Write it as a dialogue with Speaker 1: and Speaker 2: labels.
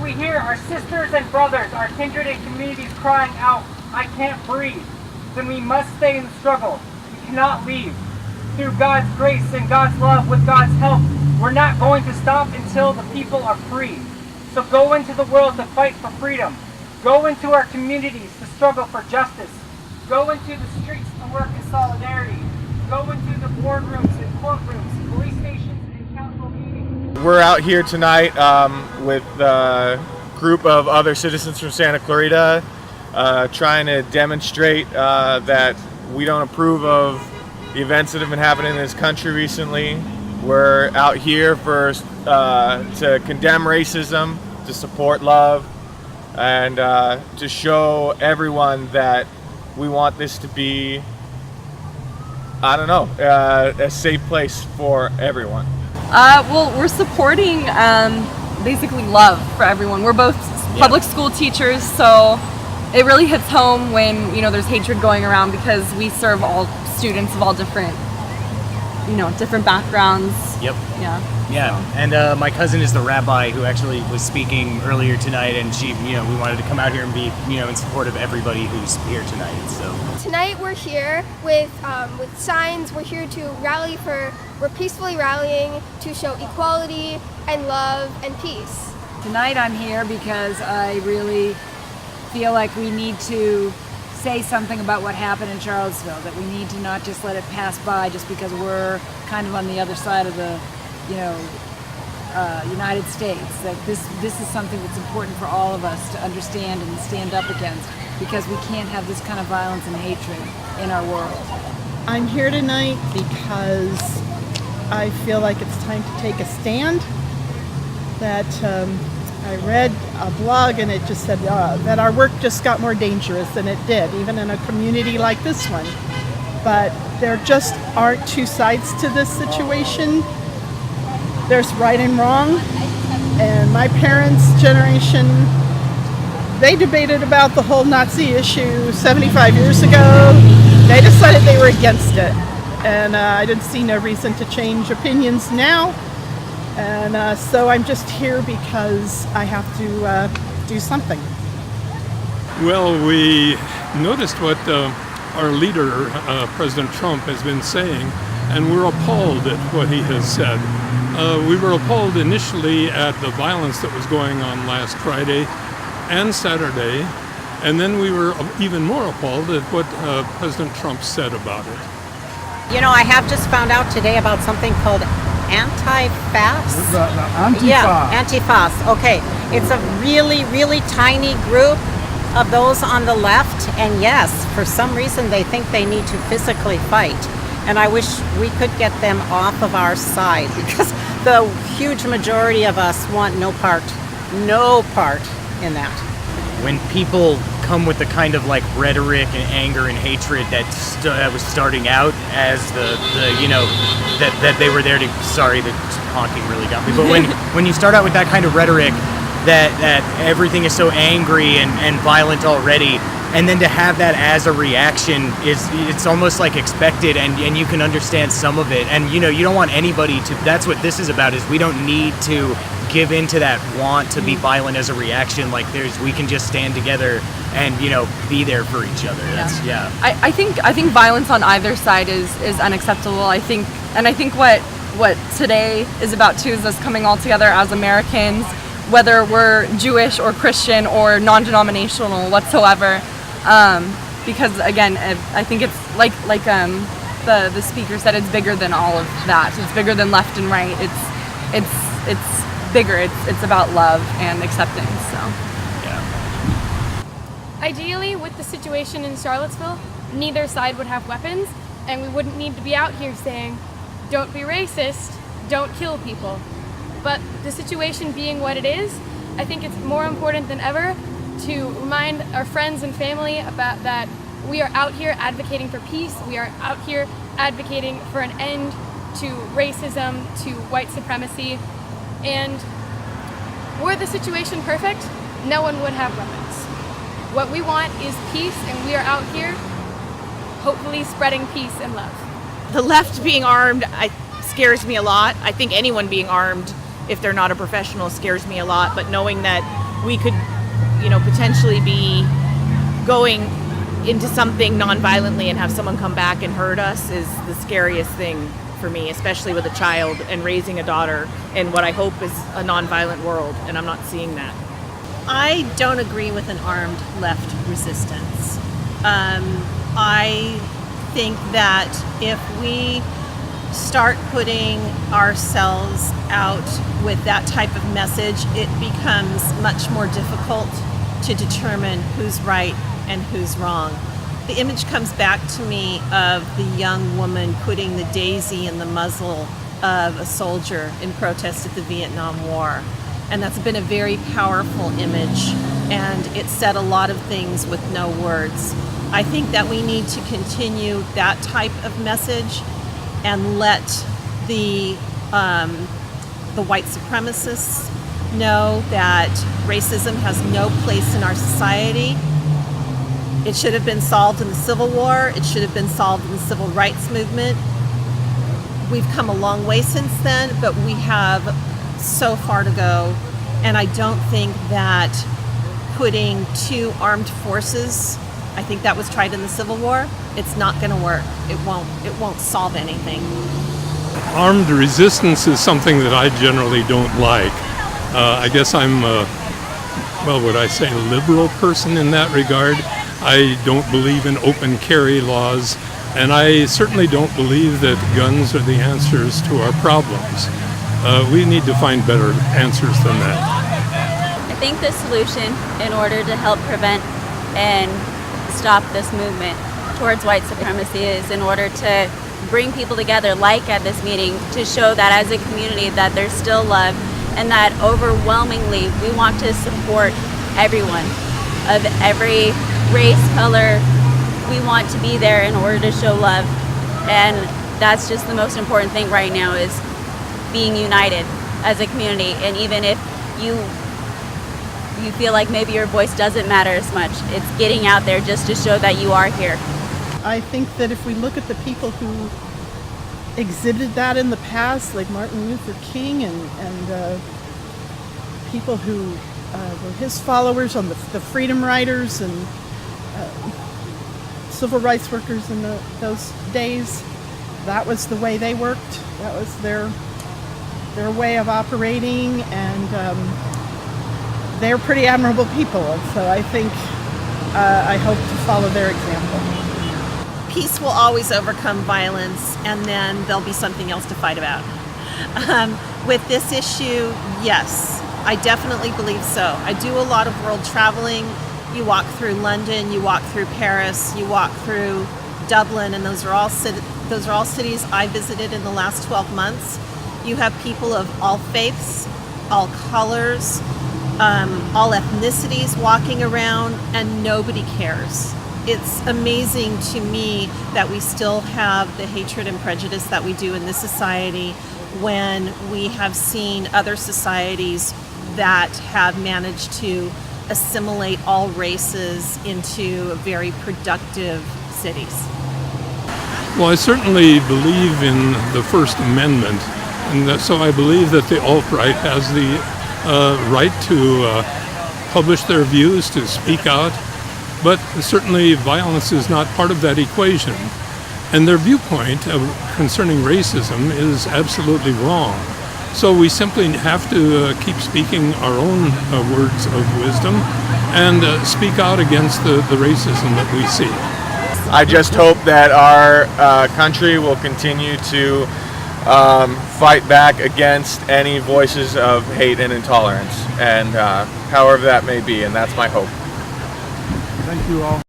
Speaker 1: we hear our sisters and brothers, our kindred and communities crying out, "I can't breathe," then we must stay in the struggle. We cannot leave. Through God's grace and God's love, with God's help, we're not going to stop until the people are free. So go into the world to fight for freedom. Go into our communities to struggle for justice. Go into the streets to work in solidarity. Go into the boardrooms and courtrooms, police stations and council meetings.
Speaker 2: We're out here tonight with a group of other citizens from Santa Clarita trying to demonstrate that we don't approve of the events that have been happening in this country recently. We're out here to condemn racism, to support love, and to show everyone that we want this to be, a safe place for everyone.
Speaker 3: Well, we're supporting basically love for everyone. We're both public school teachers, so it really hits home when there's hatred going around, because we serve all students of all different different backgrounds.
Speaker 4: Yep.
Speaker 3: Yeah.
Speaker 4: Yeah. And my cousin is the rabbi who actually was speaking earlier tonight, and she, we wanted to come out here and be, in support of everybody who's here tonight. So
Speaker 5: tonight we're here with signs. We're here to rally we're peacefully rallying to show equality and love and peace.
Speaker 6: Tonight I'm here because I really feel like we need to say something about what happened in Charlottesville, that we need to not just let it pass by just because we're kind of on the other side of the United States. That this is something that's important for all of us to understand and stand up against, because we can't have this kind of violence and hatred in our world.
Speaker 7: I'm here tonight because I feel like it's time to take a stand. That I read a blog and it just said that our work just got more dangerous than it did, even in a community like this one. But there just aren't two sides to this situation. There's right and wrong. And my parents' generation, they debated about the whole Nazi issue 75 years ago. They decided they were against it. And I didn't see no reason to change opinions now. And so I'm just here because I have to do something.
Speaker 8: Well, we noticed what our leader, President Trump, has been saying, and we're appalled at what he has said. We were appalled initially at the violence that was going on last Friday and Saturday, and then we were even more appalled at what President Trump said about it.
Speaker 9: I have just found out today about something called Anti-Fas?
Speaker 10: Antifa.
Speaker 9: Yeah, Antifas. Okay. It's a really, really tiny group of those on the left. And yes, for some reason they think they need to physically fight. And I wish we could get them off of our side, because the huge majority of us want no part in that.
Speaker 4: when people come with the kind of like rhetoric and anger and hatred that was starting out as the that they were there to, sorry, the honking really got me, but when you start out with that kind of rhetoric that everything is so angry and violent already, and then to have that as a reaction it's almost like expected, and you can understand some of it, and you don't want anybody to, that's what this is about, is we don't need to give into that want to be violent as a reaction. Like we can just stand together and be there for each other. That's, yeah.
Speaker 3: I think violence on either side is unacceptable. I think what today is about too is us coming all together as Americans, whether we're Jewish or Christian or non-denominational whatsoever. Because again, I think it's like the speaker said, it's bigger than all of that. It's bigger than left and right. It's bigger. It's about love and acceptance. So.
Speaker 5: Yeah.
Speaker 11: Ideally, with the situation in Charlottesville, neither side would have weapons, and we wouldn't need to be out here saying, "Don't be racist, don't kill people." But the situation being what it is, I think it's more important than ever to remind our friends and family about that we are out here advocating for peace. We are out here advocating for an end to racism, to white supremacy. And were the situation perfect, no one would have weapons. What we want is peace, and we are out here hopefully spreading peace and love.
Speaker 12: The left being armed scares me a lot. I think anyone being armed, if they're not a professional, scares me a lot. But knowing that we could, potentially be going into something non-violently and have someone come back and hurt us is the scariest thing for me, especially with a child and raising a daughter in what I hope is a non-violent world, and I'm not seeing that.
Speaker 10: I don't agree with an armed left resistance. I think that if we start putting ourselves out with that type of message, it becomes much more difficult to determine who's right and who's wrong. The image comes back to me of the young woman putting the daisy in the muzzle of a soldier in protest at the Vietnam War. And that's been a very powerful image, and it said a lot of things with no words. I think that we need to continue that type of message and let the white supremacists know that racism has no place in our society. It should have been solved in the Civil War. It should have been solved in the Civil Rights Movement. We've come a long way since then, but we have so far to go. And I don't think that putting two armed forces, I think that was tried in the Civil War, it's not going to work. It won't solve anything.
Speaker 8: Armed resistance is something that I generally don't like. I guess I'm would I say a liberal person in that regard. I don't believe in open carry laws, and I certainly don't believe that guns are the answers to our problems. We need to find better answers than that.
Speaker 13: I think the solution in order to help prevent and stop this movement towards white supremacy is in order to bring people together, like at this meeting, to show that as a community that there's still love, and that overwhelmingly we want to support everyone of every race, color. We want to be there in order to show love, and that's just the most important thing right now, is being united as a community. And even if you feel like maybe your voice doesn't matter as much, it's getting out there just to show that you are here.
Speaker 7: I think that if we look at the people who exhibited that in the past, like Martin Luther King and people who were his followers, on the freedom riders and civil rights workers in those days, that was the way they worked. That was their way of operating, and they're pretty admirable people. And so I think I hope to follow their example.
Speaker 10: Peace will always overcome violence, and then there'll be something else to fight about. With this issue, yes, I definitely believe so. I do a lot of world traveling. You walk through London, you walk through Paris, you walk through Dublin, and those are all cities I visited in the last 12 months. You have people of all faiths, all colors, all ethnicities walking around, and nobody cares. It's amazing to me that we still have the hatred and prejudice that we do in this society, when we have seen other societies that have managed to assimilate all races into very productive cities.
Speaker 8: Well, I certainly believe in the First Amendment, and so I believe that the alt-right has the right to publish their views, to speak out, but certainly violence is not part of that equation. And their viewpoint concerning racism is absolutely wrong. So we simply have to keep speaking our own words of wisdom and speak out against the racism that we see.
Speaker 2: I just hope that our country will continue to fight back against any voices of hate and intolerance, and however that may be, and that's my hope.
Speaker 14: Thank you all.